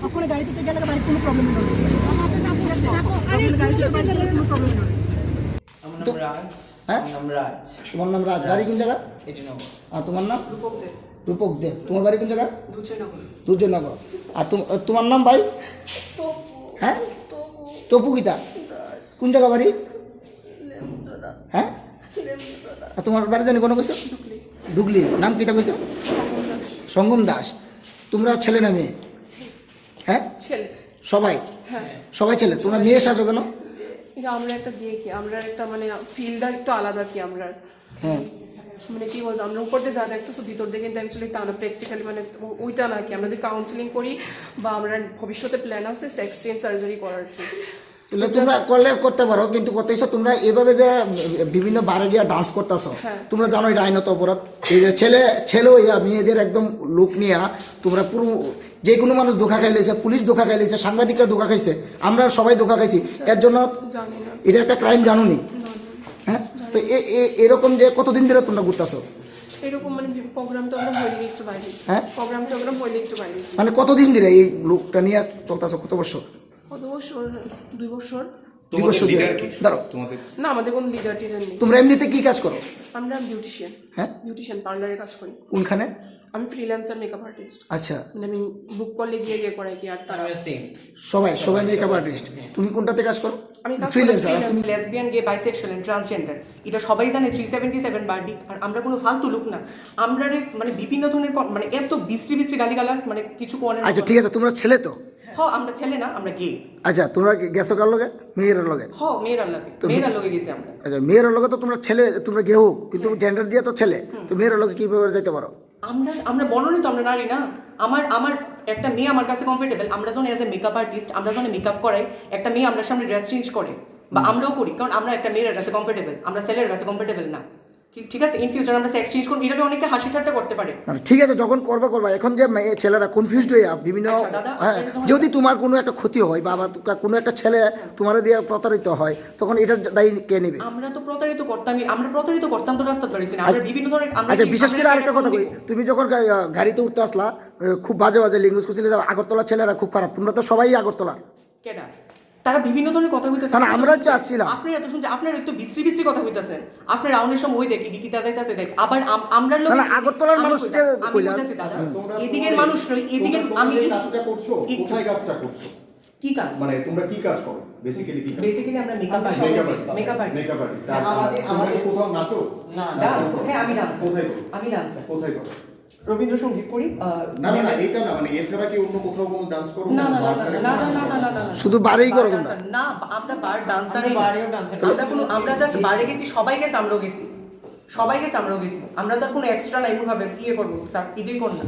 ওখানে গাড়িতে গেলে বাড়ির কোনো প্রবলেম নেই, গাড়িতে কোনো প্রবলেম নেই। আমার নাম রাজ। হ্যাঁ? আমার নাম রাজ। তোমার নাম রাজ, বাড়ি কোন জায়গা? এটি নগর। আর তোমার নাম? রূপক দে, রূপক দে। তোমার বাড়ি কোন জায়গা? দুর্জয়নগর। দুর্জয়নগর। আর তোমার নাম ভাই? হ্যাঁ, টপু গীতা। কোন জায়গা বাড়ি? হ্যাঁ, আর তোমার বাড়ি জানি কোনো কিছু? ঢুকলি। নাম কিটা কইছো? সঙ্গম দাস। তোমরা ছেলে না মেয়ে? হ্যাঁ, ছেলে। সবাই? হ্যাঁ, সবাই ছেলে। তোমরা মেয়ে সাজো কেন? এটা আমরা একটা বিয়ে কি, আমরা একটা মানে ফিল্ডটা একটু আলাদা কি আমরা, হ্যাঁ, মানে কি বলতো, আমরা উপর দিয়ে যা দেখতেছো ভিতর দিয়ে কিন্তু অ্যাকচুয়ালি তা না, প্র্যাকটিক্যালি মানে ওইটা না কি, আমরা যদি কাউন্সিলিং করি বা আমরা ভবিষ্যতে প্ল্যান আছে সেক্স চেঞ্জ সার্জারি করার কি। তাহলে তোমরা করলে করতে পারো, কিন্তু করতেছো তোমরা এভাবে যে বিভিন্ন বারে গিয়ে ডান্স করতেছো, তোমরা জানো এটা আইনত অপরাধ। এই যে ছেলে হইয়া মেয়েদের একদম লুক নিয়া তোমরা পুরো যে কোনো মানুষ ধোকা খাইলেছে, পুলিশ ধোকা খাইলেছে, সাংবাদিকরা ধোকা খাইছে, আমরা সবাই ধোকা খাইছি। এর জন্য জানি না, এটা একটা ক্রাইম, জানো নি? হ্যাঁ, তো এরকম যে কতদিন ধরে তোমরা ঘুরতেছো? এরকম মানে প্রোগ্রাম টোগ্রাম হইলে একটু বাইরে, হ্যাঁ, প্রোগ্রাম টোগ্রাম হইলে একটু বাইরে। মানে কতদিন ধরে এই লুকটা নিয়ে চলতেছো? কত বছর? কত বছর? 2 বছর। 2 বছর ধরে। ধরো, না আমাদের কোনো লিডার টিডার নেই। তোমরা এমনিতে কি কাজ করো? আমরা বিউটিশিয়ান। হ্যাঁ, বিউটিশিয়ান পার্লারে কাজ করি। কোনখানে? আমি ফ্রিল্যান্সার মেকআপ আর্টিস্ট, আচ্ছা, মানে আমি বুক করলে গিয়ে করাই কি, আর তারা সেম। সবাই মেকআপ আর্টিস্ট। তুমি কোনটাতে কাজ করো? আমি freelancer. Lesbian, gay, bisexual and transgender, এটা সবাই জানে। 377 বার্ডি। আর আমরা কোনো ফালতু লোক না, আমরা মানে বিভিন্ন ধরনের মানে এত বিশ্রী গালিগালাজ মানে কিছু কোয়ার। আচ্ছা ঠিক আছে, তোমরা ছেলে তো? হ্যাঁ, আমরা ছেলে না, আমরা গে। আচ্ছা, তোমরা গেছো কার লগে? মেয়ের লগে? হ্যাঁ, মেয়েরা লগে গেছি আমরা। আচ্ছা, মেয়ের লগে তো তোমরা ছেলে, তোমরা গেহু, কিন্তু জেন্ডার দিয়ে তো ছেলে, তো মেয়ের লগে কিভাবে যাইতে পারো? আমরা বর্ণনে তো আমরা নারী না। আমার একটা মেয়ে আমার কাছে কমফোর্টেবল। আমরা যখন এজ এ মেকআপ আর্টিস্ট, আমরা যখন মেকআপ করাই, একটা মেয়ে আমরা সামনে ড্রেস চেঞ্জ করে বা আমরাও করি, কারণ আমরা একটা মেয়ের কাছে কমফোর্টেবল, আমরা ছেলের কাছে কমফোর্টেবল না। ঠিক আছে, ইন ফিউচার আমরা সেক্স চেঞ্জ করব, এটা অনেকে হাসি ঠাট্টা করতে পারে। ঠিক আছে, যখন করবা, এখন যে ছেলেরা কনফিউজড হয়ে বিভিন্ন, হ্যাঁ, যদি তোমার কোনো একটা ক্ষতি হয় বা কোনো একটা ছেলে তোমার দিয়ে প্রতারিত হয়, তখন এটার দায়ী কে নেবে? আমরা তো প্রতারিত করতাম তো রাস্তা ধরেছি না, আমরা বিভিন্ন ধরনের। আচ্ছা, বিশেষ করে আরেকটা কথা কই, তুমি যখন গাড়িতে উঠতে আসলা, খুব বাজে লিঙ্গুস করছিলে, আগরতলা ছেলেরা খুব খারাপ, তোমরা তো সবাই আগরতলার। কেডা? তারা বিভিন্ন ধরনের কথা কইতেছে। না, আমরা তো আসছিলাম। আপনারা এত শুনছে, আপনারা একটু বিশ্রী কথা কইতাছেন। আপনার রাউন্ডের সময় ওই দেখি কিতা যাইতাছে দেখ, আবার আমরা লোক না, আগরতলার মানুষ যে কইলা, এদিকের মানুষ এদিকে আমি এই কাজটা করছো, কোথায় কাজটা করছো? কি কাজ? মানে তোমরা কি কাজ করো বেসিক্যালি? কি কাজ? বেসিক্যালি আমরা মেকআপ আর্টিস্ট। Makeup artist. তোমরা কোথাও নাচো? না, হ্যাঁ, আমি ডান্স। কোথায় করো? আমি ডান্স। কোথায় করো? রবীন্দ্রসঙ্গীত করি। না, এটা না, মানে এছাড়া কি অন্য কোথাও কোনো ডান্স করো? না, শুধু বারেই করো তোমরা? না, আমরা বার ডান্সার, বারেও ডান্সার। আমরা জাস্ট বারে গেছি, সবাই গেছে, আমরাও গেছি। আমরা তো আর কোনো এক্সট্রা নাই ভাবে ইয়ে করবো স্যার, ইডি কর না।